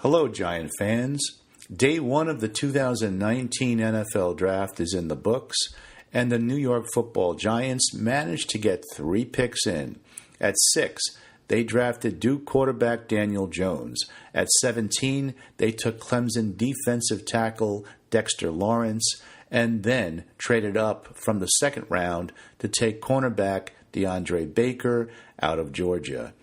Hello, Giant fans. Day one of the 2019 NFL Draft is in the books, and the New York Football Giants managed to get 3 picks in. At 6, they drafted Duke quarterback Daniel Jones. At 17, they took Clemson defensive tackle Dexter Lawrence, and then traded up from the second round to take cornerback DeAndre Baker out of Georgia.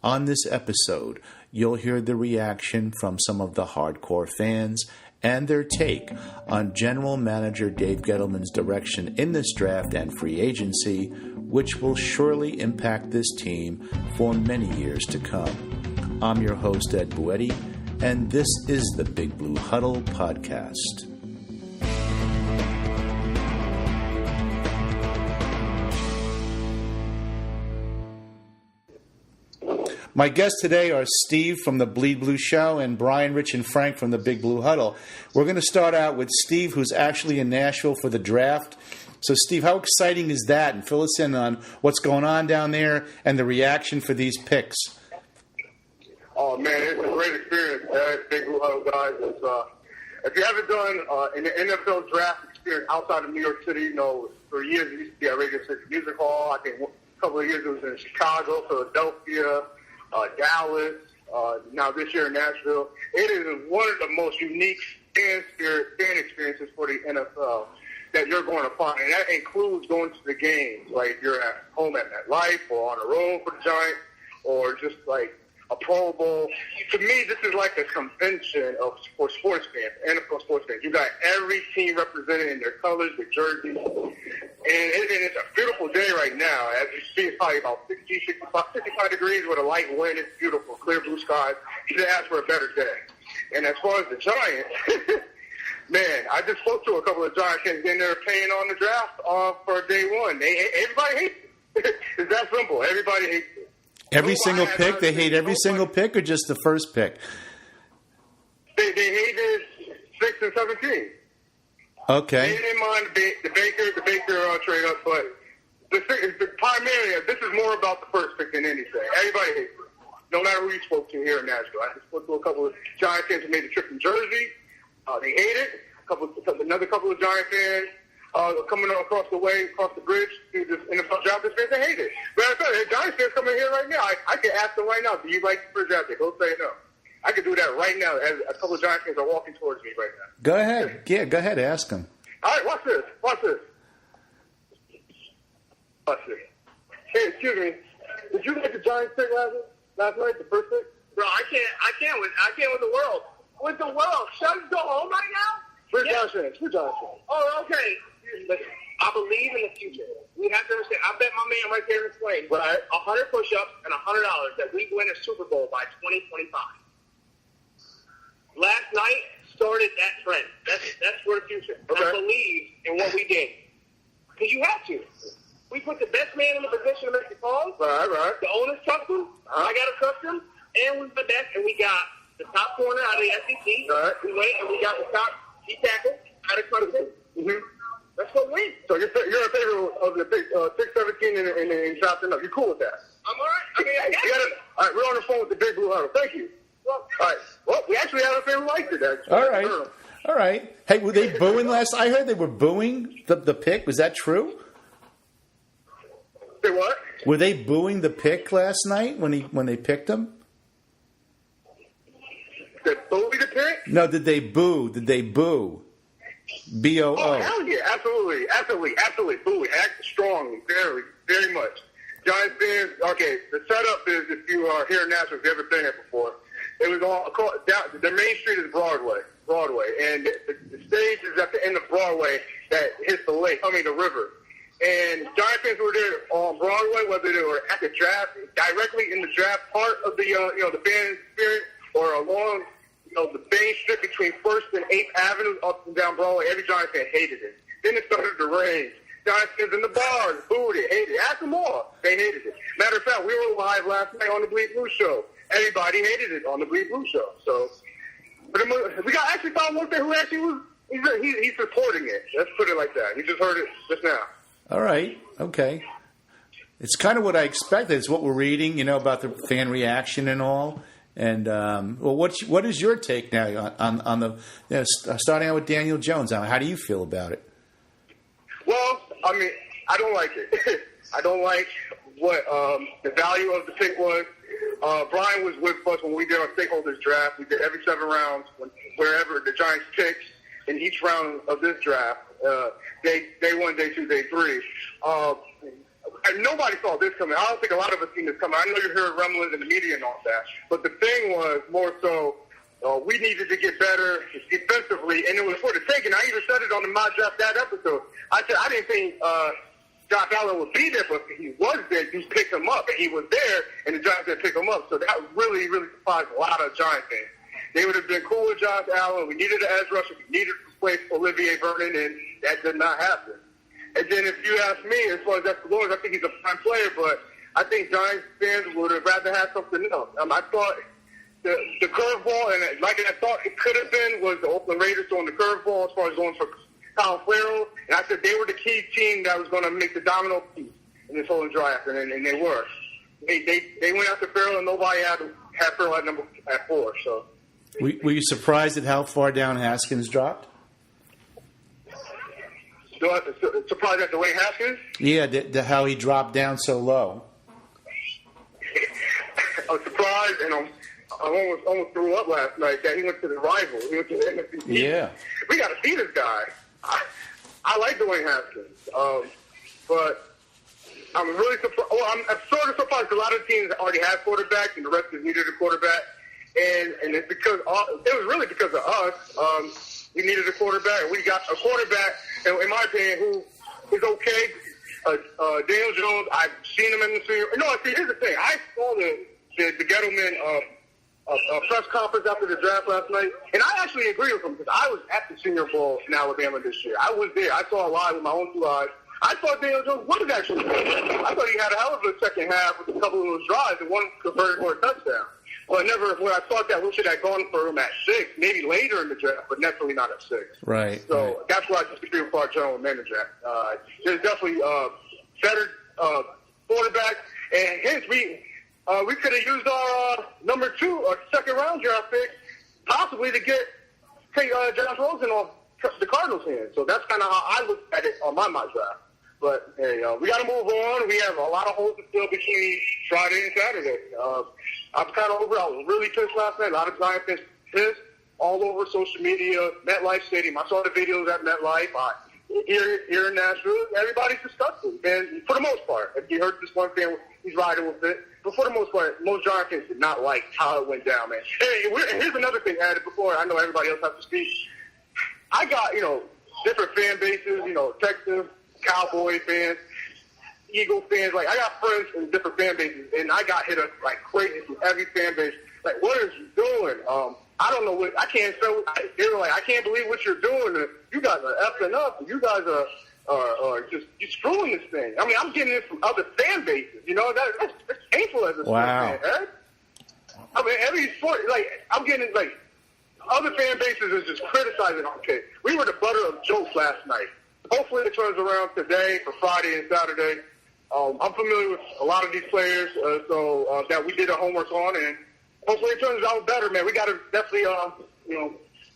On this episode, you'll hear the reaction from some of the hardcore fans and their take on General Manager Dave Gettleman's direction in this draft and free agency, which will surely impact this team for many years to come. I'm your host, Ed Buetti, and this is the Big Blue Huddle podcast. My guests today are Steve from the Big Blue Show and Brian, Rich, and Frank from the Big Blue Huddle. We're going to start out with Steve, who's actually in Nashville for the draft. So, Steve, how exciting is that? And fill us in on what's going on down there and the reaction for these picks. Oh, man, it's a great experience, Big Blue Huddle guys. If you haven't done an NFL draft experience outside of New York City, you know, for years it used to be at Radio City Music Hall. I think a couple of years it was in Chicago, Philadelphia, Dallas, now this year in Nashville. It is one of the most unique fan experiences for the NFL that you're going to find. And that includes going to the games, like if you're at home at MetLife or on the road for the Giants or just like a Pro Bowl. To me, this is like a convention for sports fans, NFL sports fans. You got every team represented in their colors, their jerseys. And it's a beautiful day right now. As you see, it's probably about 55 degrees with a light wind. It's beautiful, clear blue skies. You should ask for a better day. And as far as the Giants, man, I just spoke to a couple of Giants fans and they're paying on the draft for day one. Everybody hates it. It's that simple. Everybody hates it. Every single pick? They hate every single pick or just the first pick? They hated 6 and 17. Okay. They didn't mind the Baker trade up, but primarily, this is more about the first pick than anything. Everybody hates it. No matter who you spoke to here in Nashville. I just spoke to a couple of Giant fans who made the trip from Jersey. They hate it. Another couple of Giant fans coming across the bridge to this NFL draft experience, they hate it. But I tell you, Giant fans coming here right now. I can ask them right now, do you like the first draft pick? He'll say no. I can do that right now as a couple of Giant fans are walking towards me right now. Go ahead. Yeah, go ahead. Ask them. All right, watch this. Hey, excuse me. Did you make the Giants pick last night, the first pick? Bro, I can't with the world. With the world. Shut go home right now? We're Giants fans. Oh, okay. Listen, I believe in the future. We have to understand. I bet my man right there in the flame, right, 100 push-ups and $100 that we win a Super Bowl by 2025. Last night started that trend. That's for the future. Okay. I believe in what we did. Because you have to. We put the best man in the position to make the calls. Right. The owners trust him. I got to trust him. And we put that, and we got the top corner out of the SEC. Right. We went and we got the top D tackle out of Clemson. Mm-hmm. Let's go win. So you're in favor of the pick 6-17 and dropping up. You're cool with that? I'm all right. I mean, I got it. All right, we're on the phone with the Big Blue Huddle. Thank you. All right. Well, we actually had a fan who liked it, actually. All right. Hey, were they booing last? I heard they were booing the pick. Was that true? Say what? Were they booing the pick last night when they picked him? Did booing the pick? No, did they boo? B-O-O. Oh, hell yeah. Absolutely. Booing. Act strongly. Very, very much. Giants fans, okay, the setup is, if you are here in Nashville, if you've ever been here before, it was all down. The main street is Broadway, and the stage is at the end of Broadway that hits the river. And Giant fans were there on Broadway, whether they were at the draft, directly in the draft part of the the fan experience, or along the main strip between 1st and 8th Avenue, up and down Broadway. Every Giant fan hated it. Then it started to rain. Giant fans in the bars booed it, hated it. Ask them all. They hated it. Matter of fact, we were live last night on the Big Blue Show. Everybody hated it on the Big Blue Show. So, but we actually found one thing who actually was he's supporting it. Let's put it like that. He just heard it just now. All right. Okay. It's kind of what I expected. It's what we're reading, about the fan reaction and all. And well, what is your take now on the starting out with Daniel Jones? How do you feel about it? Well, I mean, I don't like it. I don't like what the value of the pick was. Brian was with us when we did our stakeholders draft. We did every 7 rounds, wherever the Giants picked in each round of this draft. Day 1, day 2, day 3. And nobody saw this coming. I don't think a lot of us seen this coming. I know you heard rumblings in the media and all that. But the thing was more so we needed to get better defensively, and it was for the taking. I even said it on the My Draft that episode. I said I didn't think Josh Allen would be there, but he was there. You picked him up, and he was there, and the Giants didn't pick him up. So that really, really surprised a lot of Giants fans. They would have been cool with Josh Allen. We needed an edge rusher. We needed to replace Olivier Vernon, and that did not happen. And then if you ask me, as far as that's the Lord, I think he's a prime player, but I think Giants fans would have rather had something else. I thought the curveball, and like I thought it could have been, was the Oakland Raiders throwing the curveball as far as going for Colin Farrell. And I said they were the key team that was going to make the domino piece in this whole draft, and they were. They went after Farrell, and nobody had Farrell at 4. So, were you surprised at how far down Haskins dropped? Surprised at Dwayne Haskins? Yeah, how he dropped down so low. I was surprised, and I almost threw up last night that he went to the rival. He went to the NFC. Yeah. We got to see this guy. I like Dwayne Haskins, but I'm really surprised. Well, I'm sort of surprised because a lot of teams already have quarterbacks, and the rest of needed a quarterback. And it's because it was really because of us. We needed a quarterback, and we got a quarterback, in my opinion, who is okay. Daniel Jones, I've seen him in the senior. No, see, here's the thing. I saw the Gettleman press conference after the draft last night, and I actually agree with him because I was at the Senior Bowl in Alabama this year. I was there. I saw it live with my own 2 eyes. I thought Daniel Jones was actually good. I thought he had a hell of a second half with a couple of those drives and one converted for a touchdown. Well, when I thought that we should have gone for him at 6, maybe later in the draft, but definitely not at 6. Right. So right. That's why I disagree with our general manager. There's definitely better quarterback, and hence we could have used our number 2 or second round draft pick possibly to take Josh Rosen off the Cardinals' hands. So that's kind of how I looked at it on my mock draft. But hey, we got to move on. We have a lot of holes to fill between Friday and Saturday. I'm kind of over it. I was really pissed last night. A lot of Giants fans pissed all over social media, MetLife Stadium. I saw the videos at MetLife. Here in Nashville, everybody's disgusted, man, for the most part. If you heard this one fan, he's riding with it. But for the most part, most Giants fans did not like how it went down, man. Hey, here's another thing added before I know everybody else has to speak. I got, different fan bases, Texans, Cowboy fans, Eagle fans. Like, I got friends in different fan bases, and I got hit up like crazy from every fan base. Like, what is you doing? I don't know what I can't say. They were like, I can't believe what you're doing. You guys are effing up. You guys are just screwing this thing. I mean, I'm getting this from other fan bases. That's painful as a sport fan. Right? I mean, every sport, I'm getting other fan bases is just criticizing. Okay, we were the butter of jokes last night. Hopefully it turns around today for Friday and Saturday. I'm familiar with a lot of these players, so that we did our homework on, and hopefully it turns out better, man. We got to definitely,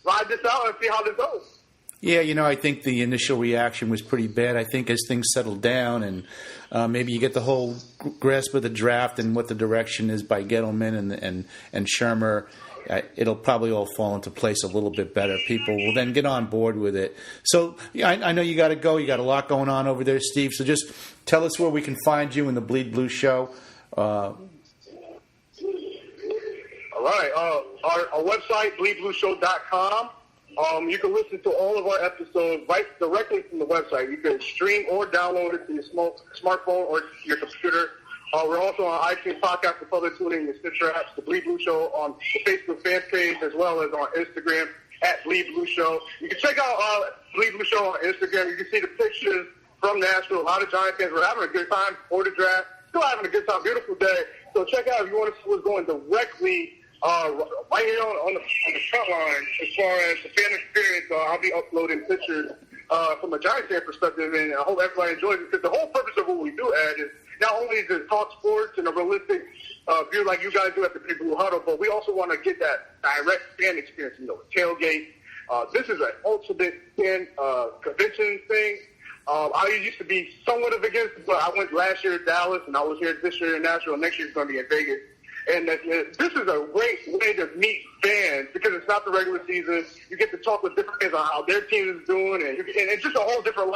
ride this out and see how this goes. Yeah, I think the initial reaction was pretty bad. I think as things settle down and maybe you get the whole grasp of the draft and what the direction is by Gettleman and Shermer, it'll probably all fall into place a little bit better. People will then get on board with it. So I know you got to go. You got a lot going on over there, Steve. So just tell us where we can find you in the Bleed Blue Show. All right. Our website, bleedblueshow.com. You can listen to all of our episodes right directly from the website. You can stream or download it to your smartphone or your computer. We're also on iTunes Podcast for public tuning and Stitcher apps, The Bleed Blue Show, on the Facebook fan page, as well as on Instagram at Bleed Blue Show. You can check out Bleed Blue Show on Instagram. You can see the pictures from Nashville. A lot of Giants fans were having a good time before the draft. Still having a good time. Beautiful day. So check out if you want to see what's going directly right here on the front line as far as the fan experience. I'll be uploading pictures from a Giants fan perspective, and I hope everybody enjoys it, because the whole purpose of what we do, Ed, is not only to talk sports in a realistic view like you guys do at the Big Blue Huddle, but we also want to get that direct fan experience, tailgate. This is an ultimate fan convention thing. I used to be somewhat of against it, but I went last year to Dallas, and I was here this year in Nashville, and next year it's going to be in Vegas. And this is a great way to meet fans because it's not the regular season. You get to talk with different fans on how their team is doing, and it's just a whole different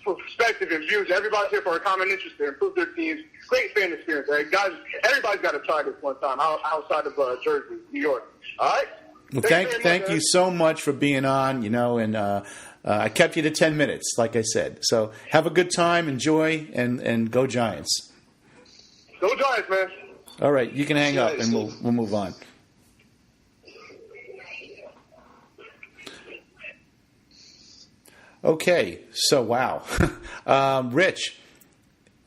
perspective and views. Everybody's here for a common interest to improve their teams. Great fan experience. Guys, everybody's got to try this one time outside of Jersey, New York. All right? Well, thank you so much for being on, and I kept you to 10 minutes, like I said. So have a good time, enjoy, and go Giants. Go Giants, man. All right, you can hang up, and we'll move on. Okay, so wow. Rich,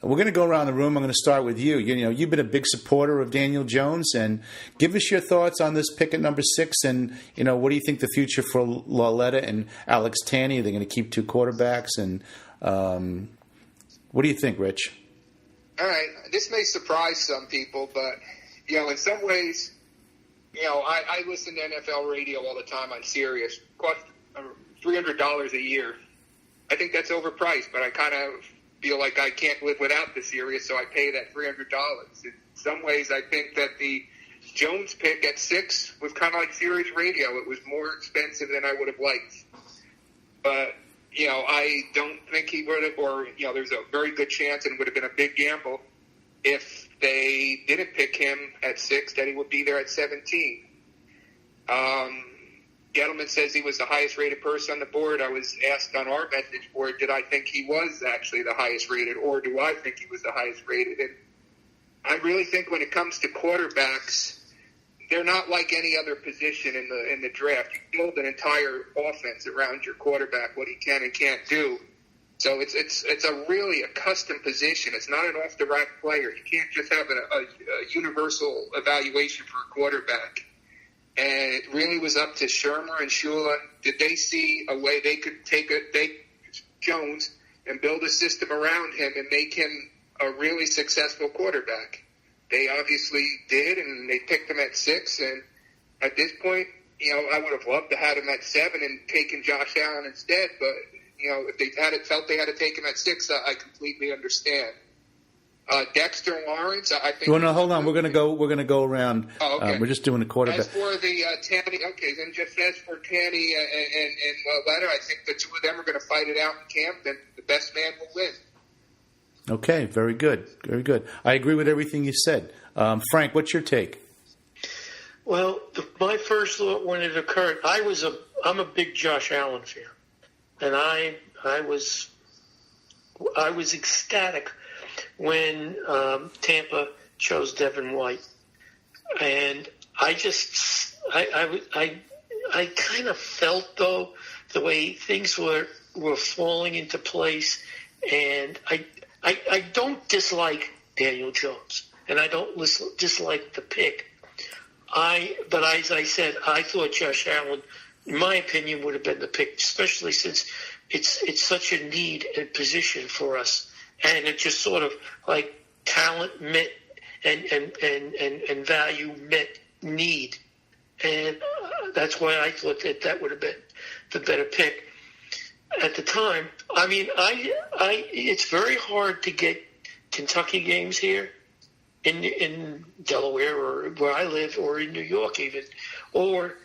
we're going to go around the room. I'm going to start with you. You've been a big supporter of Daniel Jones, and give us your thoughts on this pick at number 6, and, what do you think the future for Lauletta and Alex Tanney? Are they going to keep 2 quarterbacks? And what do you think, Rich? All right. This may surprise some people, but, in some ways, I listen to NFL radio all the time on Sirius. It costs $300 a year. I think that's overpriced, but I kind of feel like I can't live without the Sirius, so I pay that $300. In some ways, I think that the Jones pick at 6 was kind of like Sirius radio. It was more expensive than I would have liked. But I don't think he would have, or, there's a very good chance, and it would have been a big gamble if they didn't pick him at 6, that he would be there at 17. Gettleman says he was the highest rated person on the board. I was asked on our message board, did I think he was actually the highest rated, or do I think he was the highest rated? And I really think when it comes to quarterbacks, they're not like any other position in the draft. You build an entire offense around your quarterback, what he can and can't do. So it's a really a custom position. It's not an off the rack player. You can't just have a universal evaluation for a quarterback. And it really was up to Shermer and Shula. Did they see a way they could take Jones and build a system around him and make him a really successful quarterback? They obviously did, and they picked him at 6. And at this point, I would have loved to have him at 7 and taken Josh Allen instead. But if they felt they had to take him at 6, I completely understand. Dexter Lawrence, I think. Well, no, hold on. We're going to go around. Oh, okay. We're just doing a quarterback. As for the Tanney, okay, then just as for Tanney and Lauletta, I think the two of them are going to fight it out in camp, and the best man will win. Okay, very good, very good. I agree with everything you said. Frank, what's your take? Well, my first thought when it occurred, I'm a big Josh Allen fan, and I was ecstatic when Tampa chose Devin White, and I kind of felt though the way things were falling into place, and I don't dislike Daniel Jones, and I don't dislike the pick. But as I said, I thought Josh Allen, in my opinion, would have been the pick, especially since it's such a need and position for us. And it just sort of like talent met and value met need. And that's why I thought that would have been the better pick at the time. I mean, it's very hard to get Kentucky games here in Delaware or where I live, or in New York even, or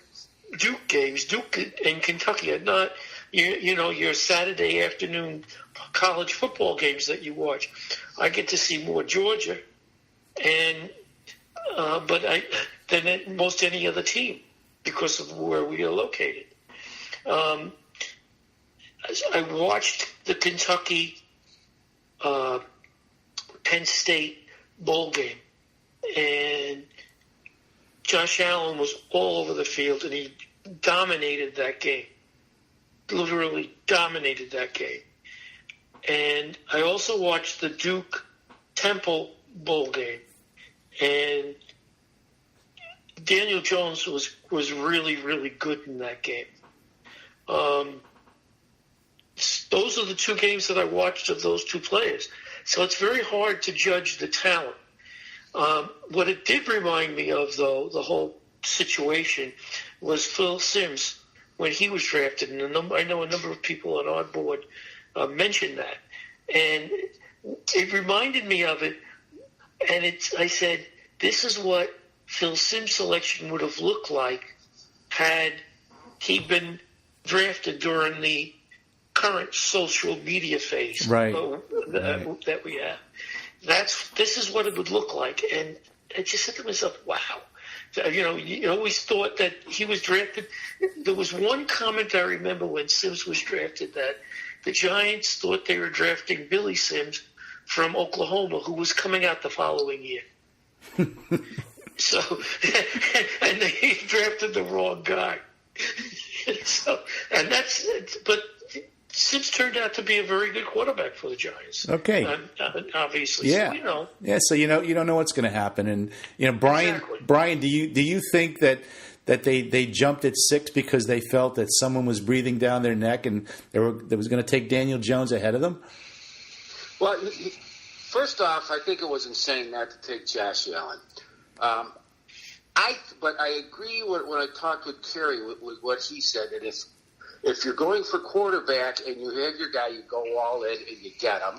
Duke games. Duke and Kentucky are not, your Saturday afternoon college football games that you watch. I get to see more Georgia, than most any other team because of where we are located. I watched the Kentucky Penn State bowl game, and Josh Allen was all over the field, and he dominated that game. Literally dominated that game. And I also watched the Duke Temple bowl game, and Daniel Jones was really, really good in that game. Those are the two games that I watched of those two players. So it's very hard to judge the talent. What it did remind me of, though, the whole situation, was Phil Simms when he was drafted. And I know a number of people on our board mentioned that. And it reminded me of it. And I said, this is what Phil Simms' selection would have looked like had he been drafted during the current social media phase that we have. This is what it would look like. And I just said to myself, wow. You always thought that he was drafted. There was one comment I remember when Simms was drafted that the Giants thought they were drafting Billy Simms from Oklahoma, who was coming out the following year. So, and they drafted the wrong guy. But Simms turned out to be a very good quarterback for the Giants. Okay, obviously. Yeah, So you don't know what's going to happen, and Brian, Exactly. Brian, do you think that they jumped at 6 because they felt that someone was breathing down their neck and they was going to take Daniel Jones ahead of them? Well, first off, I think it was insane not to take Josh Allen. But I agree when I talked with Kerry with what he said, that if you're going for quarterback and you have your guy, you go all in and you get him.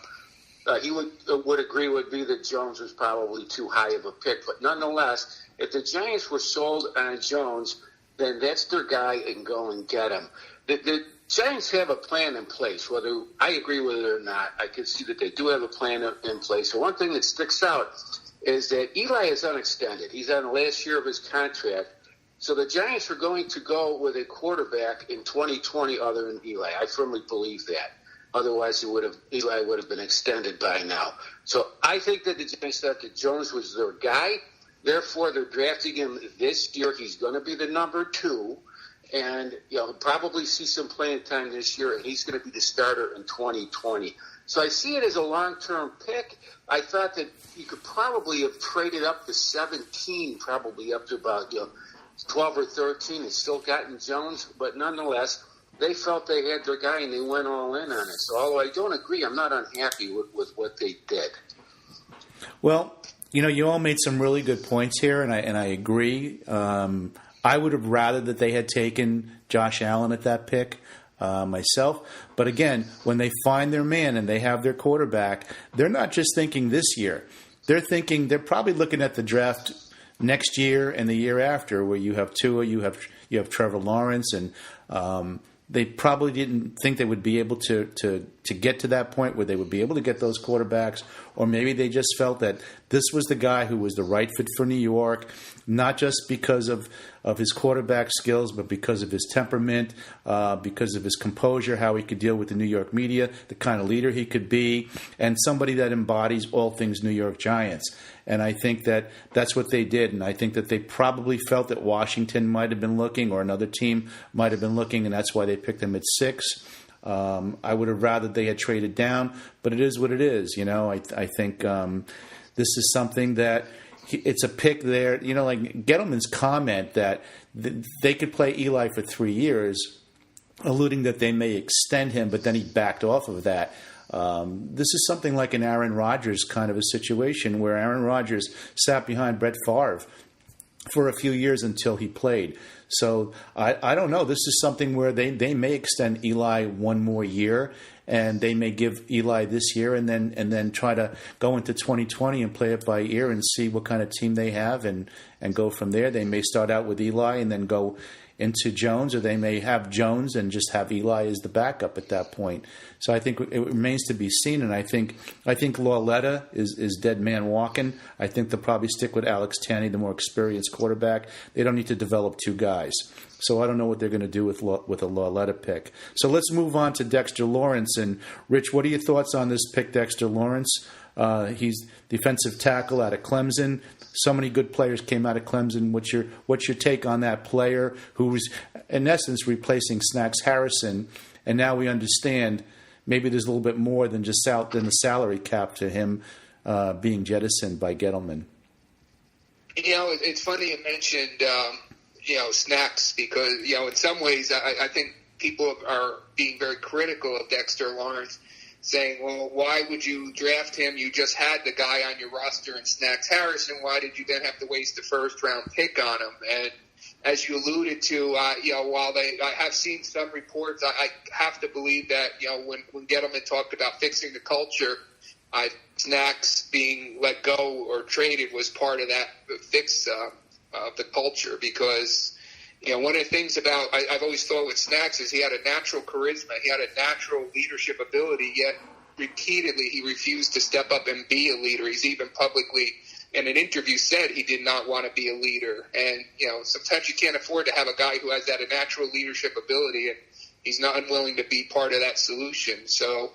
He would agree with me that Jones was probably too high of a pick. But nonetheless, if the Giants were sold on Jones, then that's their guy and go and get him. The Giants have a plan in place. Whether I agree with it or not, I can see that they do have a plan in place. So one thing that sticks out is that Eli is unextended. He's on the last year of his contract. So the Giants are going to go with a quarterback in 2020 other than Eli. I firmly believe that. Otherwise, Eli would have been extended by now. So I think that the Giants thought that Jones was their guy. Therefore, they're drafting him this year. He's going to be the number 2. And he'll probably see some playing time this year, and he's going to be the starter in 2020. So I see it as a long-term pick. I thought that you could probably have traded up to 17, probably up to about 12 or 13, and still gotten Jones. But nonetheless, they felt they had their guy, and they went all in on it. So although I don't agree, I'm not unhappy with what they did. Well, you all made some really good points here, and I agree. I would have rather that they had taken Josh Allen at that pick myself. But again, when they find their man and they have their quarterback, they're not just thinking this year. They're probably looking at the draft next year and the year after, where you have Tua, you have Trevor Lawrence, and they probably didn't think they would be able to get to that point where they would be able to get those quarterbacks, or maybe they just felt that this was the guy who was the right fit for New York, not just because of his quarterback skills, but because of his temperament, because of his composure, how he could deal with the New York media, the kind of leader he could be, and somebody that embodies all things New York Giants. And I think that that's what they did, and I think that they probably felt that Washington might have been looking, or another team might have been looking, and that's why they picked him at 6. I would have rather they had traded down, but it is what it is. I think this is something that it's a pick there. Like Gettleman's comment that they could play Eli for 3 years, alluding that they may extend him, but then he backed off of that. This is something like an Aaron Rodgers kind of a situation where Aaron Rodgers sat behind Brett Favre for a few years until he played. So I don't know. This is something where they may extend Eli one more year, and they may give Eli this year and then try to go into 2020 and play it by ear and see what kind of team they have and go from there. They may start out with Eli and then go into Jones, or they may have Jones and just have Eli as the backup at that point. So I think it remains to be seen, and I think Lauletta is dead man walking. I think they'll probably stick with Alex Tanney, the more experienced quarterback. They don't need to develop 2 guys. So I don't know what they're going to do with a Lauletta pick. So let's move on to Dexter Lawrence. And Rich, what are your thoughts on this pick, Dexter Lawrence? He's defensive tackle out of Clemson. So many good players came out of Clemson. What's your take on that player who was, in essence, replacing Snacks Harrison? And now we understand maybe there's a little bit more than just than the salary cap to him being jettisoned by Gettleman. It's funny you mentioned, Snacks, because, in some ways I think people are being very critical of Dexter Lawrence saying, well, why would you draft him? You just had the guy on your roster in Snacks Harrison. Why did you then have to waste the first-round pick on him? And as you alluded to, while I have seen some reports, I have to believe that, when Gettleman talked about fixing the culture, Snacks being let go or traded was part of that fix of the culture, because one of the things about I've always thought with Snacks is he had a natural charisma, he had a natural leadership ability, yet repeatedly he refused to step up and be a leader. He's even publicly in an interview said he did not want to be a leader. And sometimes you can't afford to have a guy who has that natural leadership ability, and he's not unwilling to be part of that solution. So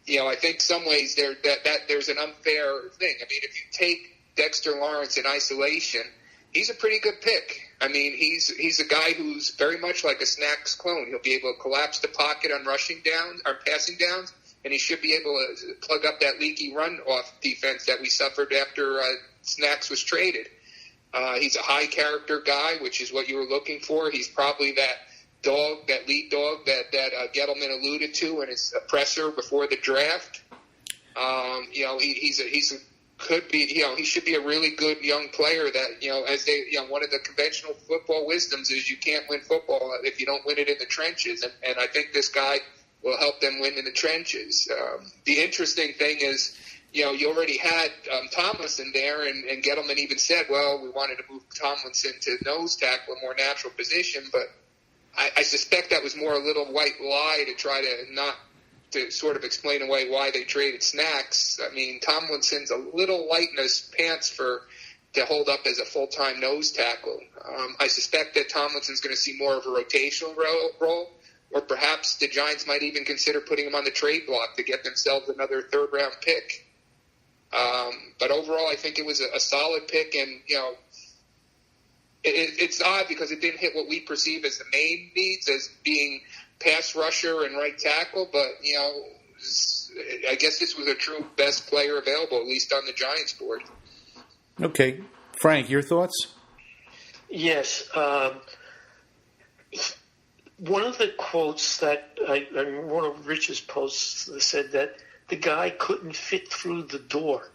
I think some ways that there's an unfair thing. I mean, if you take Dexter Lawrence in isolation, he's a pretty good pick. I mean, he's a guy who's very much like a Snacks clone. He'll be able to collapse the pocket on rushing downs or passing downs, and he should be able to plug up that leaky run-off defense that we suffered after Snacks was traded. He's a high-character guy, which is what you were looking for. He's probably that dog, that lead dog that Gettleman alluded to in his presser before the draft. He should be a really good young player that, as they, one of the conventional football wisdoms is you can't win football if you don't win it in the trenches. And I think this guy will help them win in the trenches. The interesting thing is, you already had Tomlinson there, and Gettleman even said, well, we wanted to move Tomlinson to nose tackle, a more natural position, but I suspect that was more a little white lie to try to sort of explain away why they traded Snacks. I mean, Tomlinson's a little light in his pants to hold up as a full-time nose tackle. I suspect that Tomlinson's going to see more of a rotational role, or perhaps the Giants might even consider putting him on the trade block to get themselves another third-round pick. But overall, I think it was a solid pick, and, it's odd because it didn't hit what we perceive as the main needs, as being pass rusher and right tackle, but, I guess this was a true best player available, at least on the Giants board. Okay. Frank, your thoughts? Yes. One of the quotes that one of Rich's posts said that the guy couldn't fit through the door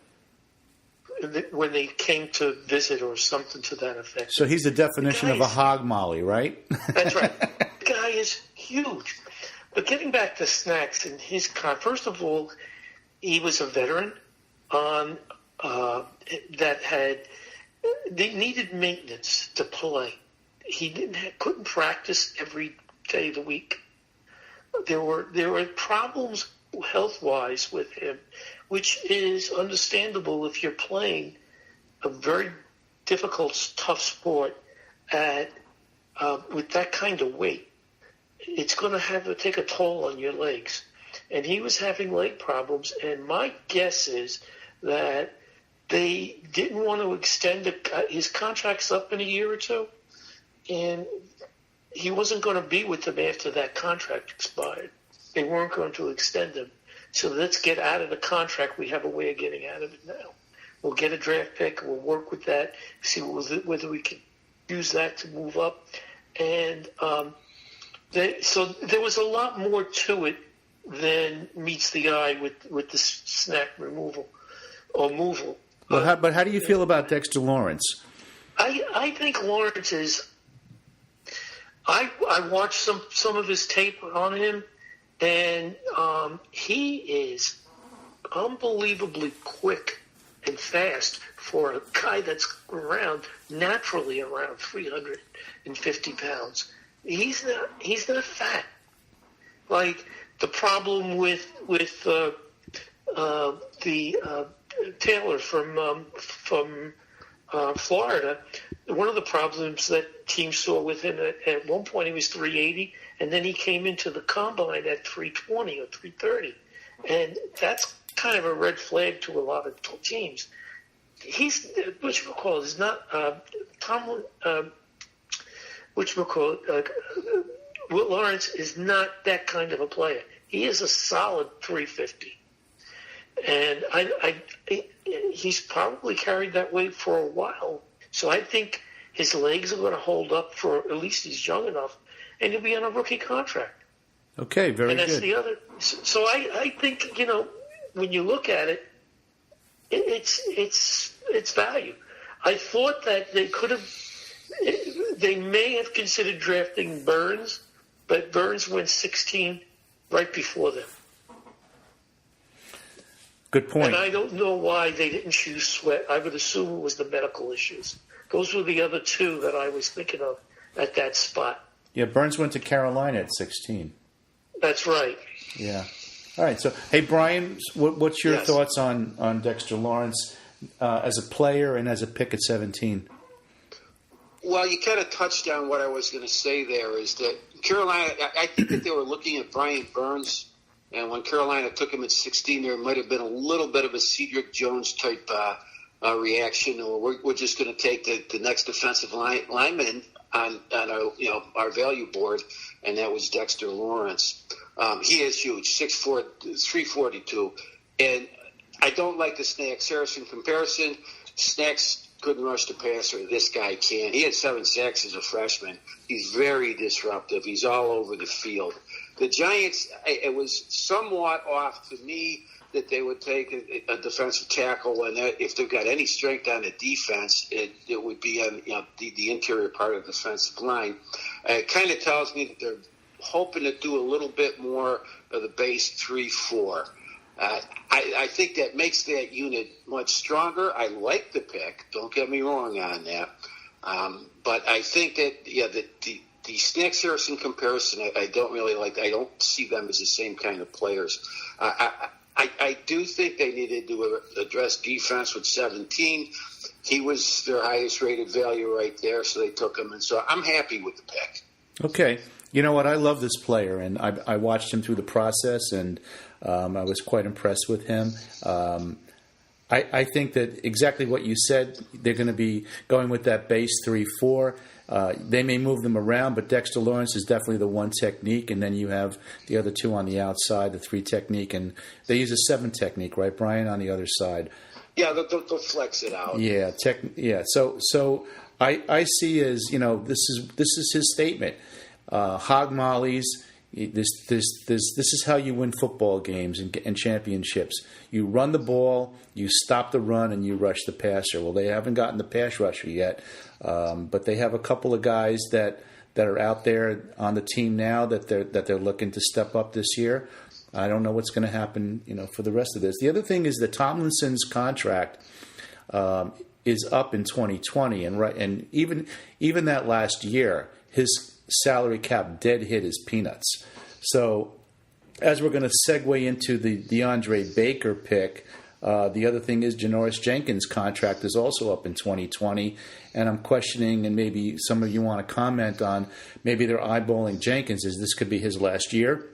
when they came to visit, or something to that effect. So he's the definition of a hog molly, right? That's right. The guy is huge. But getting back to Snacks and his first of all, he was a veteran they needed maintenance to play. He couldn't practice every day of the week. There were problems health-wise with him, which is understandable if you're playing a very difficult, tough sport with that kind of weight. It's going to have to take a toll on your legs. And he was having leg problems, and my guess is that they didn't want to extend his contract's up in a year or two, and he wasn't going to be with them after that contract expired. They weren't going to extend him. So let's get out of the contract. We have a way of getting out of it now. We'll get a draft pick. We'll work with that, see whether we can use that to move up. And so there was a lot more to it than meets the eye with the snack removal or moval. But how do you feel about Dexter Lawrence? I think Lawrence is. I watched some of his tape on him, and he is unbelievably quick and fast for a guy that's naturally around 350 pounds. He's not fat. Like the problem with Taylor from Florida. One of the problems that teams saw with him at one point, he was 380, and then he came into the combine at 320 or 330, and that's kind of a red flag to a lot of teams. Will Lawrence is not that kind of a player. He is a solid 350. And he's probably carried that weight for a while. So I think his legs are going to hold up for, at least he's young enough, and he'll be on a rookie contract. Okay, very and that's good. the other. So I think, when you look at it, it's value. I thought that they may have considered drafting Burns, but Burns went 16 right before them. Good point. And I don't know why they didn't choose Sweat. I would assume it was the medical issues. Those were the other two that I was thinking of at that spot. Yeah, Burns went to Carolina at 16. That's right. Yeah. All right. So, hey, Brian, what's your Yes. thoughts on Dexter Lawrence as a player and as a pick at 17? Well, you kind of touched on what I was going to say there is that Carolina, I think that they were looking at Brian Burns, and when Carolina took him at 16, there might have been a little bit of a Cedric Jones type reaction, or we're just going to take the next defensive lineman on our value board, and that was Dexter Lawrence. He is huge, 6'4", 342, and I don't like the Snacks Harrison comparison. Snacks couldn't rush the passer. This guy can. He had 7 sacks as a freshman. He's very disruptive. He's all over the field. The Giants, it was somewhat off to me that they would take a defensive tackle, and that if they've got any strength on the defense, it would be on the interior part of the defensive line. It kind of tells me that they're hoping to do a little bit more of the base 3-4. I think that makes that unit much stronger. I like the pick. Don't get me wrong on that. But I think that, the Snacks Harrison comparison, I don't really like. I don't see them as the same kind of players. I do think they needed to address defense with 17. He was their highest rated value right there, so they took him. And so I'm happy with the pick. Okay. You know what? I love this player, and I watched him through the process, and I was quite impressed with him. I think that exactly what you said, they're going to be going with that base 3-4. They may move them around, but Dexter Lawrence is definitely the one technique, and then you have the other two on the outside, the 3 technique, and they use a 7 technique, right, Brian, on the other side? Yeah, they'll flex it out. Yeah, So I see as this is his statement. Hog mollies. This is how you win football games and championships. You run the ball, you stop the run, and you rush the passer. Well, they haven't gotten the pass rusher yet, but they have a couple of guys that are out there on the team now that they're looking to step up this year. I don't know what's going to happen, for the rest of this. The other thing is that Tomlinson's contract is up in 2020, and even that last year, his salary cap dead hit his peanuts. So as we're going to segue into the DeAndre Baker pick, the other thing is Janoris Jenkins' contract is also up in 2020, and I'm questioning, and maybe some of you want to comment on, maybe they're eyeballing Jenkins as this could be his last year,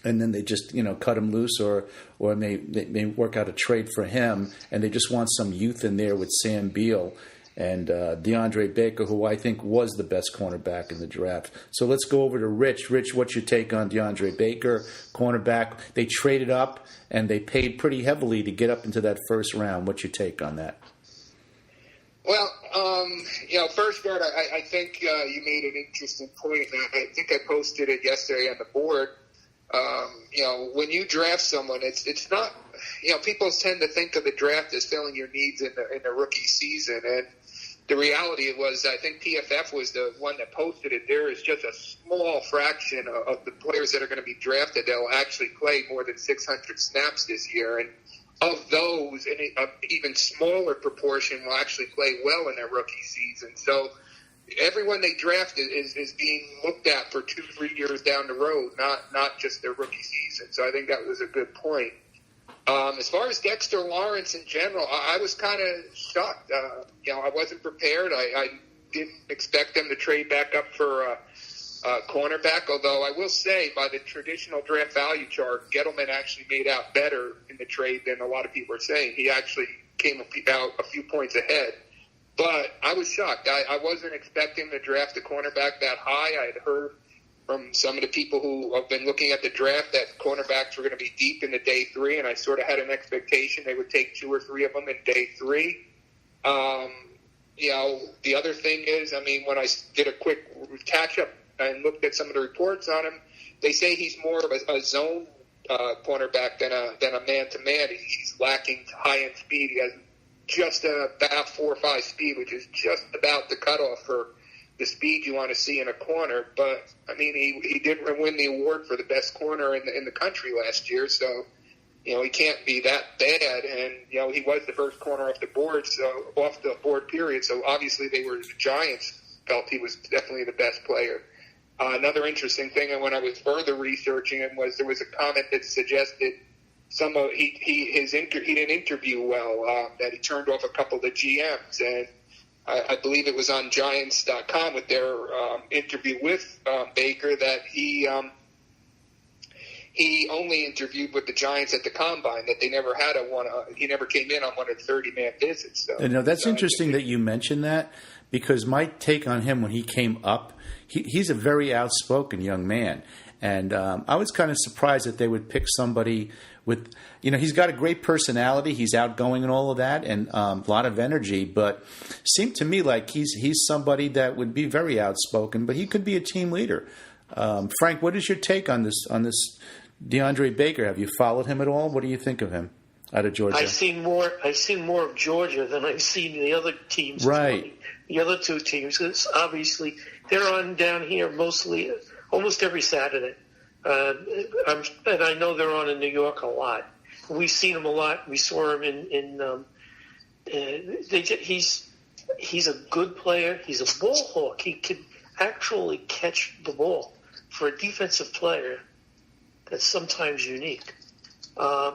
and then they just cut him loose, or they work out a trade for him, and they just want some youth in there with Sam Beal and DeAndre Baker, who I think was the best cornerback in the draft. So let's go over to Rich. Rich, what's your take on DeAndre Baker, cornerback? They traded up, and they paid pretty heavily to get up into that first round. What's your take on that? Well, first, Bert, I think you made an interesting point. I think I posted it yesterday on the board. When you draft someone, it's not, people tend to think of the draft as filling your needs in the rookie season. And the reality was, I think PFF was the one that posted it. There is just a small fraction of the players that are going to be drafted that will actually play more than 600 snaps this year. And of those, an even smaller proportion will actually play well in their rookie season. So everyone they draft is being looked at for 2-3 years down the road, not just their rookie season. So I think that was a good point. As far as Dexter Lawrence in general, I was kind of shocked. I wasn't prepared. I didn't expect them to trade back up for a cornerback, although I will say by the traditional draft value chart, Gettleman actually made out better in the trade than a lot of people are saying. He actually came out a few points ahead. But I was shocked. I wasn't expecting to draft a cornerback that high. I had heard from some of the people who have been looking at the draft that cornerbacks were going to be deep into day 3, and I sort of had an expectation they would take 2 or 3 of them in day 3. The other thing is, when I did a quick catch-up and looked at some of the reports on him, they say he's more of a zone cornerback than a man-to-man. He's lacking high-end speed. He has just about 4.5 speed, which is just about the cutoff for the speed you want to see in a corner. But, I mean, he did win the award for the best corner in the country last year, so, he can't be that bad. And, he was the first corner off the board period, so obviously the Giants felt he was definitely the best player. Another interesting thing, and when I was further researching him, was there was a comment that suggested he didn't interview well, that he turned off a couple of the GMs, and I believe it was on Giants.com with their interview with Baker that he only interviewed with the Giants at the Combine, that they never had he never came in on one of the 30-man visits. So, that's interesting that you mentioned that, because my take on him when he came up, he's a very outspoken young man. And I was kind of surprised that they would pick somebody with, he's got a great personality. He's outgoing and all of that, and a lot of energy. But it seemed to me like he's somebody that would be very outspoken, but he could be a team leader. Frank, what is your take on this DeAndre Baker? Have you followed him at all? What do you think of him out of Georgia? I've seen more of Georgia than I've seen the other teams. Right. The other two teams. Because obviously they're on down here almost every Saturday. And I know they're on in New York a lot. We've seen him a lot. We saw him he's a good player. He's a ball hawk. He can actually catch the ball. For a defensive player, that's sometimes unique. My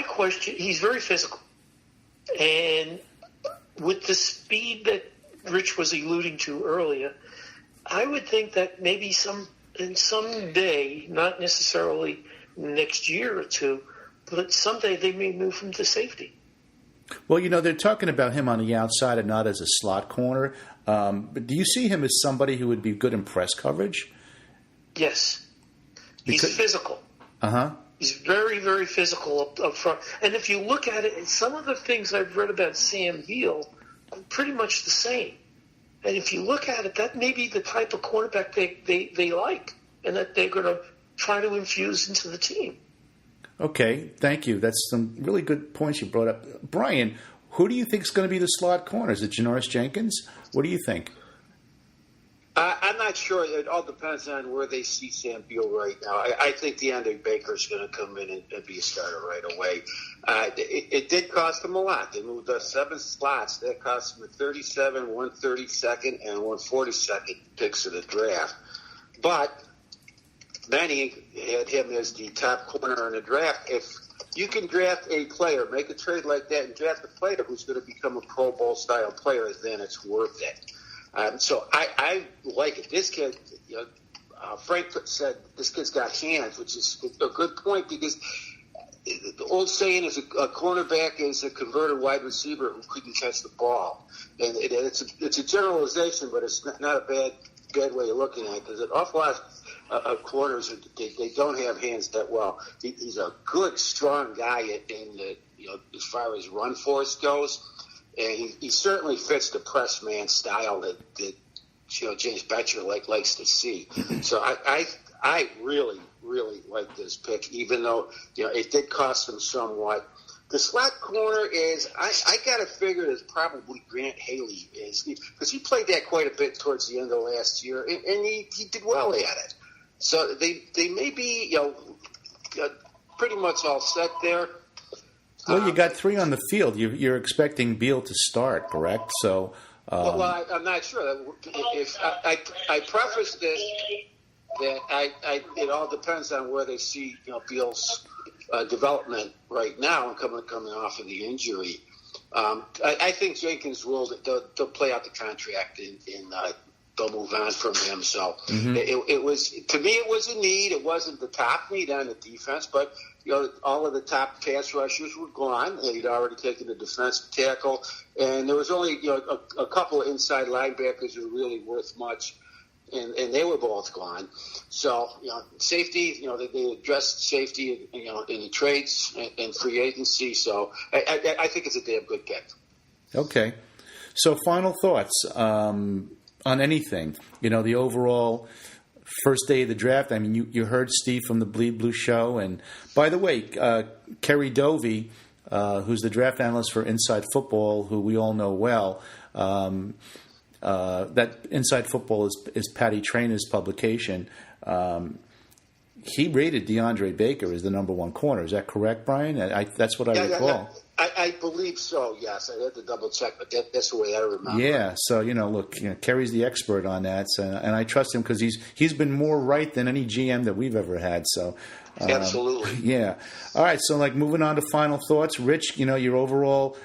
question, he's very physical. And with the speed that Rich was alluding to earlier, I would think that maybe someday, not necessarily next year or two, but someday they may move him to safety. Well, they're talking about him on the outside and not as a slot corner. But do you see him as somebody who would be good in press coverage? Yes. He's physical. Uh-huh. He's very, very physical up front. And if you look at it, some of the things I've read about Sam Beal are pretty much the same. And if you look at it, that may be the type of quarterback they like, and that they're going to try to infuse into the team. Okay, thank you. That's some really good points you brought up. Brian, who do you think is going to be the slot corner? Is it Janoris Jenkins? What do you think? I'm not sure. It all depends on where they see Sam Beal right now. I think DeAndre Baker's going to come in and be a starter right away. It did cost them a lot. They moved 7 slots. That cost them a 37, 132nd, and 142nd picks of the draft. But many had him as the top corner in the draft. If you can draft a player, make a trade like that, and draft a player who's going to become a Pro Bowl style player, then it's worth it. So I like it. This kid, Frank said this kid's got hands, which is a good point, because the old saying is a cornerback is a converted wide receiver who couldn't catch the ball. And it's a generalization, but it's not a bad way of looking at it, because an awful lot of corners, they don't have hands that well. He's a good, strong guy as far as run force goes. And he certainly fits the press man style that James Betcher likes to see. So I really, really like this pick, even though it did cost him somewhat. The slot corner is I got to figure it's probably Grant Haley, because he played that quite a bit towards the end of last year, and he did well at it. So they may be pretty much all set there. Well, you got 3 on the field. You're expecting Beal to start, correct? So, well, I'm not sure. If I preface this that it all depends on where they see Beal's development right now and coming off of the injury. I think Jenkins they'll play out the contract and they'll move on from him. So it was, to me, it was a need. It wasn't the top need on the defense, but all of the top pass rushers were gone. He'd already taken the defensive tackle, and there was only a couple of inside linebackers who were really worth much, and they were both gone. So safety, they addressed safety, in the trades and free agency. So I think it's a damn good pick. Okay, so final thoughts on anything. The overall first day of the draft. I mean, you heard Steve from the Big Blue Show. And by the way, Kerry Dovey, who's the draft analyst for Inside Football, who we all know well, that Inside Football is Patty Trainor's publication. He rated DeAndre Baker as the number one corner. Is that correct, Brian? That's what I recall. Yeah. I believe so, yes. I had to double check, but that's the way I remember. Yeah, so, look, Kerry's the expert on that, and I trust him because he's been more right than any GM that we've ever had. So, absolutely. Yeah. All right, so, moving on to final thoughts. Rich, your overall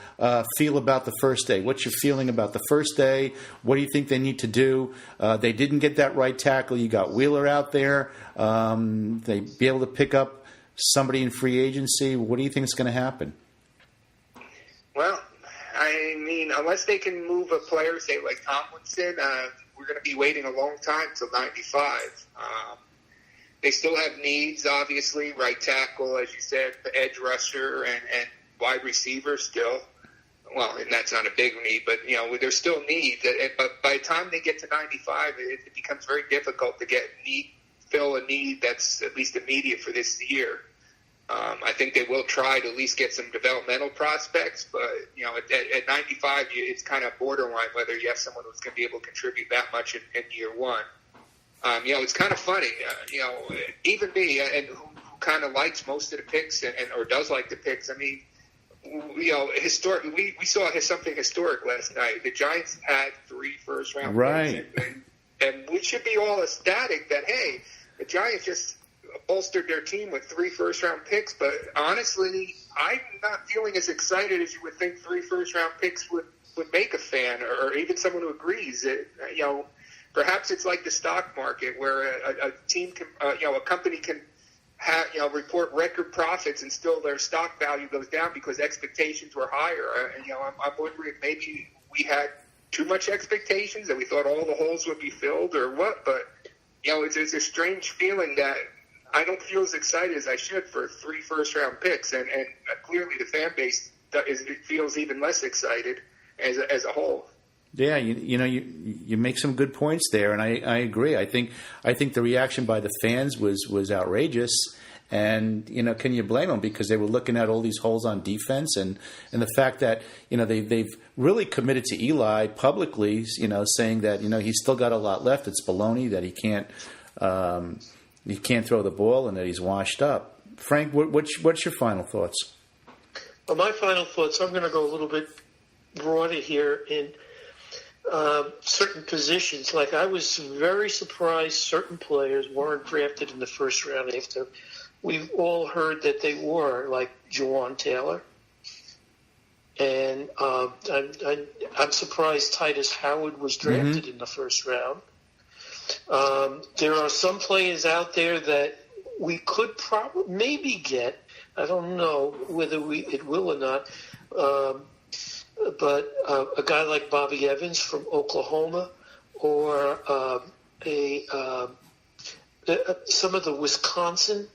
feel about the first day. What's your feeling about the first day? What do you think they need to do? They didn't get that right tackle. You got Wheeler out there. They be able to pick up somebody in free agency. What do you think is going to happen? Well, I mean, unless they can move a player, say like Tomlinson, we're going to be waiting a long time till 95. They still have needs, obviously, right tackle, as you said, edge rusher, and wide receiver still. Well, and that's not a big need, but, there's still needs. But by the time they get to 95, it becomes very difficult to fill a need that's at least immediate for this year. I think they will try to at least get some developmental prospects, but at 95, it's kind of borderline whether you have someone who's going to be able to contribute that much in year one. It's kind of funny. Even me, and who kind of likes most of the picks or does like the picks. I mean, historic. We saw something historic last night. The Giants had 3 first-round right, picks, and we should be all ecstatic that the Giants just bolstered their team with 3 first-round picks, but honestly, I'm not feeling as excited as you would think 3 first-round picks would make a fan, or even someone who agrees. Perhaps it's like the stock market, where a team can, a company can report record profits and still their stock value goes down because expectations were higher. I'm wondering if maybe we had too much expectations and we thought all the holes would be filled or what, but it's a strange feeling that I don't feel as excited as I should for 3 first-round picks, and clearly the fan base feels even less excited as a whole. Yeah, you make some good points there, and I agree. I think the reaction by the fans was outrageous, and can you blame them, because they were looking at all these holes on defense, and the fact that they've really committed to Eli publicly, saying that he's still got a lot left. It's baloney that he can't throw the ball and that he's washed up. Frank, what's your final thoughts? Well, my final thoughts, I'm going to go a little bit broader here in certain positions. Like, I was very surprised certain players weren't drafted in the first round after we've all heard that they were, like Jawan Taylor. And I'm surprised Titus Howard was drafted in the first round. There are some players out there that we could maybe get. I don't know whether it will or not. But a guy like Bobby Evans from Oklahoma, or some of the Wisconsin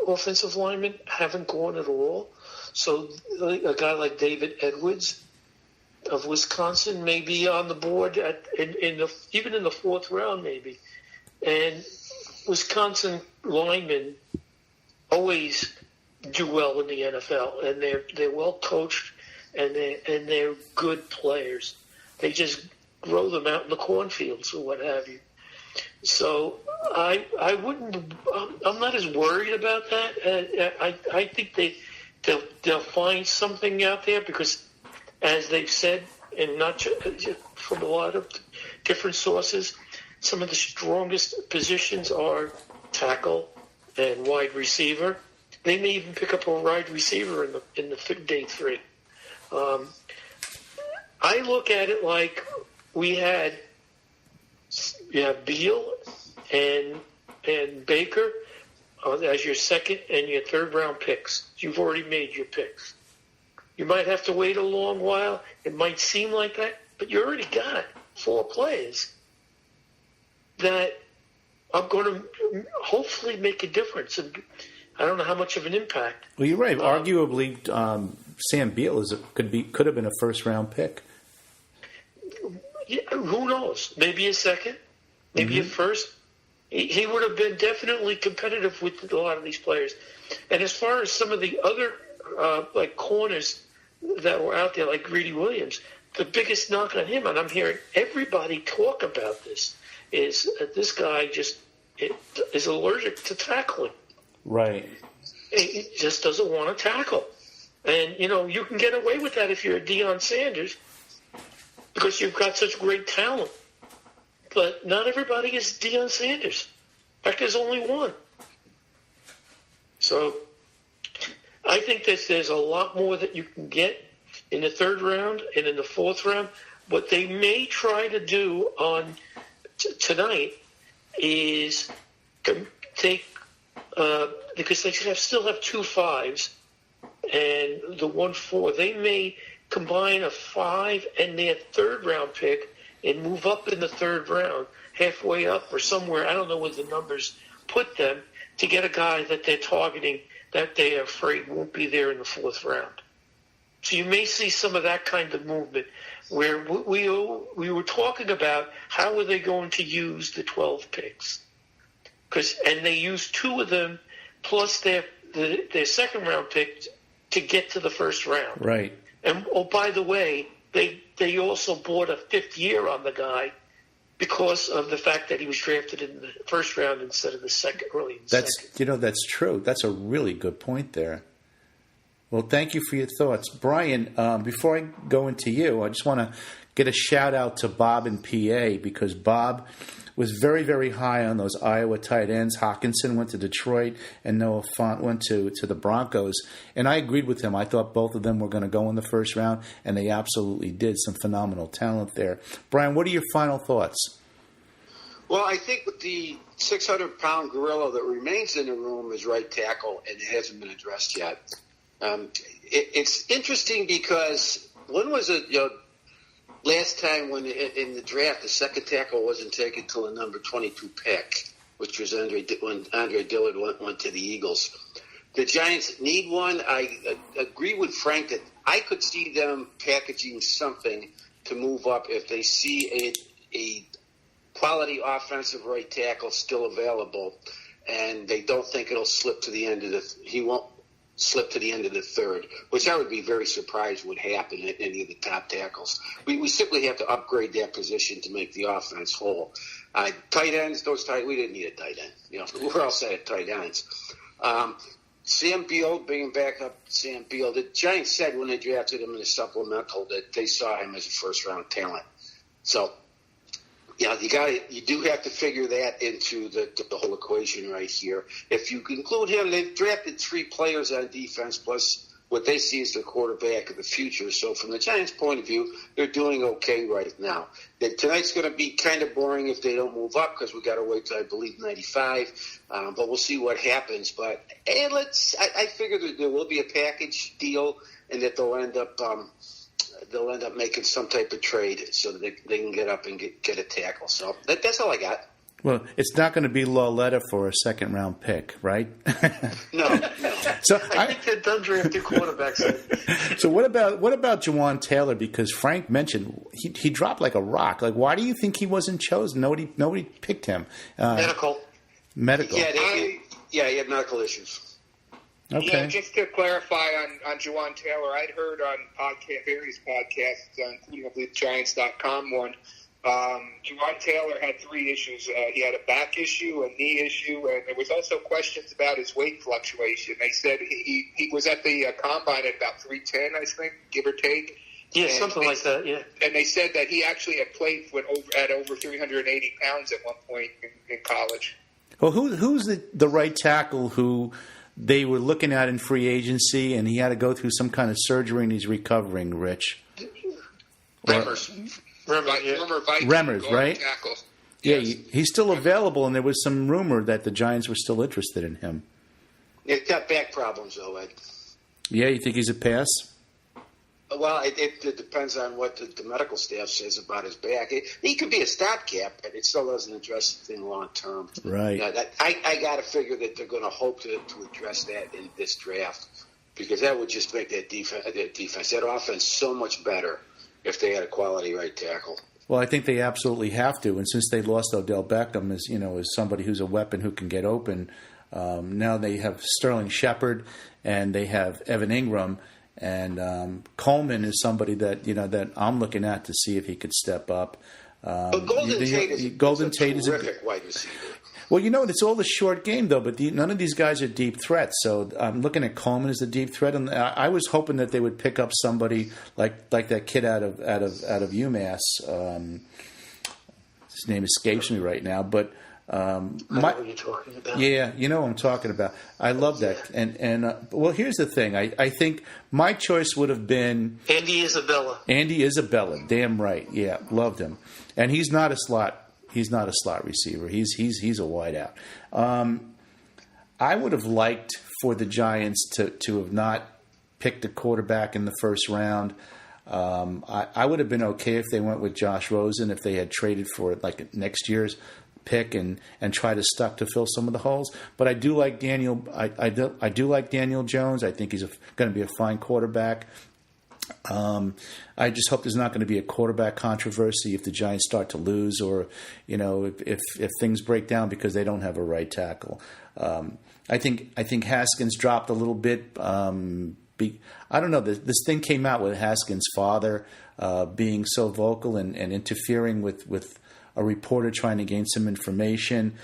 offensive linemen haven't gone at all. So a guy like David Edwards of Wisconsin may be on the board even in the 4th round, maybe. And Wisconsin linemen always do well in the NFL, and they're well coached, and they're good players. They just grow them out in the cornfields or what have you. So I wouldn't. I'm not as worried about that. I think they'll find something out there, because, as they've said, and not just from a lot of different sources, some of the strongest positions are tackle and wide receiver. They may even pick up a wide receiver in the day 3. I look at it like we have Beal and Baker as your 2nd and your 3rd round picks. You've already made your picks. You might have to wait a long while. It might seem like that, but you already got 4 players that are going to hopefully make a difference. And I don't know how much of an impact. Well, you're right. Arguably, Sam Beal could have been a 1st-round pick. Yeah, who knows? Maybe a 2nd, maybe a 1st. He would have been definitely competitive with a lot of these players. And as far as some of the other like corners that were out there, like Greedy Williams, the biggest knock on him, and I'm hearing everybody talk about this, is that this guy just is allergic to tackling. Right. He just doesn't want to tackle. And, you can get away with that if you're a Deion Sanders because you've got such great talent. But not everybody is Deion Sanders. In fact, there's only one. So I think that there's a lot more that you can get in the third round and in the fourth round. What they may try to do on tonight is take because they should still have 2 5s and the 1 4. They may combine a 5 and their third round pick and move up in the third round, halfway up or somewhere. I don't know where the numbers put them, to get a guy that they're targeting that they are afraid won't be there in the fourth round. So you may see some of that kind of movement where we were talking about how are they going to use the 12 picks. And they used 2 of them plus their second round pick to get to the first round. Right. And, by the way, they also bought a 5th year on the guy because of the fact that he was drafted in the first round instead of the second, early in the second. That's true. That's a really good point there. Well, thank you for your thoughts. Brian, before I go into you, I just want to get a shout-out to Bob in PA because Bob was very, very high on those Iowa tight ends. Hawkinson went to Detroit, and Noah Fant went to the Broncos. And I agreed with him. I thought both of them were going to go in the first round, and they absolutely did. Some phenomenal talent there. Brian, what are your final thoughts? Well, I think the 600-pound gorilla that remains in the room is right tackle, and it hasn't been addressed yet. It's interesting because when was it, last time when in the draft the second tackle wasn't taken till the number 22 pick, which was when Andre Dillard went to the Eagles. The Giants need one. I agree with Frank that I could see them packaging something to move up if they see a quality offensive right tackle still available, and they don't think it'll slip to the end of he won't slip to the end of the third, which I would be very surprised would happen at any of the top tackles. We simply have to upgrade that position to make the offense whole. Tight ends, we didn't need a tight end. We're all set at tight ends. Sam Beal, bringing back up Sam Beal, the Giants said when they drafted him in the supplemental that they saw him as a first-round talent. So, you do have to figure that into the whole equation right here. If you include him, they've drafted 3 players on defense plus what they see as their quarterback of the future. So from the Giants' point of view, they're doing okay right now. Tonight's going to be kind of boring if they don't move up because we got to wait till, I believe, 95. But we'll see what happens. But I figure that there will be a package deal and that they'll end up making some type of trade so that they can get up and get a tackle. So that's all I got. Well, it's not going to be Lauletta for a second-round pick, right? No. So I think they're done drafting quarterbacks. So what about Jawan Taylor? Because Frank mentioned he dropped like a rock. Like, why do you think he wasn't chosen? Nobody picked him. Medical. Yeah, he had medical issues. Okay. Yeah, just to clarify on Jawan Taylor, I'd heard on various podcasts, including I believe Giants.com one, Jawan Taylor had 3 issues. He had a back issue, a knee issue, and there was also questions about his weight fluctuation. They said he was at the combine at about 310, I think, give or take. Yeah, something like that, yeah. And they said that he actually had played at over 380 pounds at one point in college. Well, who's the right tackle who they were looking at in free agency, and he had to go through some kind of surgery, and he's recovering, Rich? Remmers, right? Tackle. Yeah, he's still available, and there was some rumor that the Giants were still interested in him. He's got back problems, though, Ed. Yeah, you think he's a pass? Well, it depends on what the medical staff says about his back. He could be a stopgap, but it still doesn't address the thing long term. Right. I got to figure that they're going to hope to address that in this draft because that would just make that offense so much better if they had a quality right tackle. Well, I think they absolutely have to, and since they lost Odell Beckham as somebody who's a weapon who can get open, now they have Sterling Shepard and they have Evan Ingram, and Coleman is somebody that I'm looking at to see if he could step up. But Golden Tate is a terrific wide receiver. Well, it's all the short game, though, but none of these guys are deep threats. So I'm looking at Coleman as the deep threat, and I was hoping that they would pick up somebody like that kid out of UMass. His name escapes me right now, but I know what you're talking about. Yeah, you know what I'm talking about. I love that. And well, here's the thing. I think my choice would have been Andy Isabella. Andy Isabella, damn right. Yeah, loved him. And he's not a slot. He's not a slot receiver. He's a wideout. I would have liked for the Giants to have not picked a quarterback in the first round. I would have been okay if they went with Josh Rosen, if they had traded for like next year's pick and try to stuck to fill some of the holes. But I do like Daniel. I do like Daniel Jones. I think he's going to be a fine quarterback. I just hope there's not going to be a quarterback controversy if the Giants start to lose, or if things break down because they don't have a right tackle. I think Haskins dropped a little bit. I don't know. This thing came out with Haskins' father being so vocal and interfering with a reporter trying to gain some information.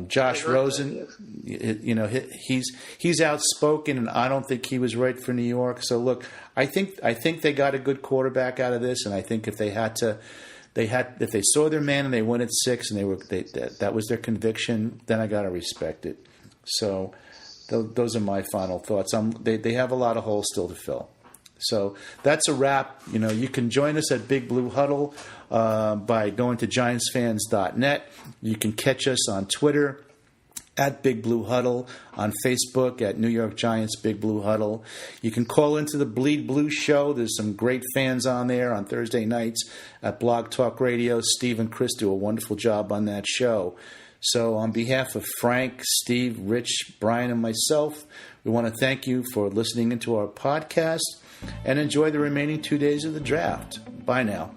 Josh Rosen, he's outspoken, and I don't think he was right for New York. So look, I think they got a good quarterback out of this, and I think if they saw their man and they went at 6 and that was their conviction, then I gotta respect it. So those are my final thoughts. They have a lot of holes still to fill. So that's a wrap. You can join us at Big Blue Huddle by going to GiantsFans.net. You can catch us on Twitter at Big Blue Huddle, on Facebook at New York Giants Big Blue Huddle. You can call into the Bleed Blue Show. There's some great fans on there on Thursday nights at Blog Talk Radio. Steve and Chris do a wonderful job on that show. So on behalf of Frank, Steve, Rich, Brian, and myself, we want to thank you for listening into our podcast, and enjoy the remaining 2 days of the draft. Bye now.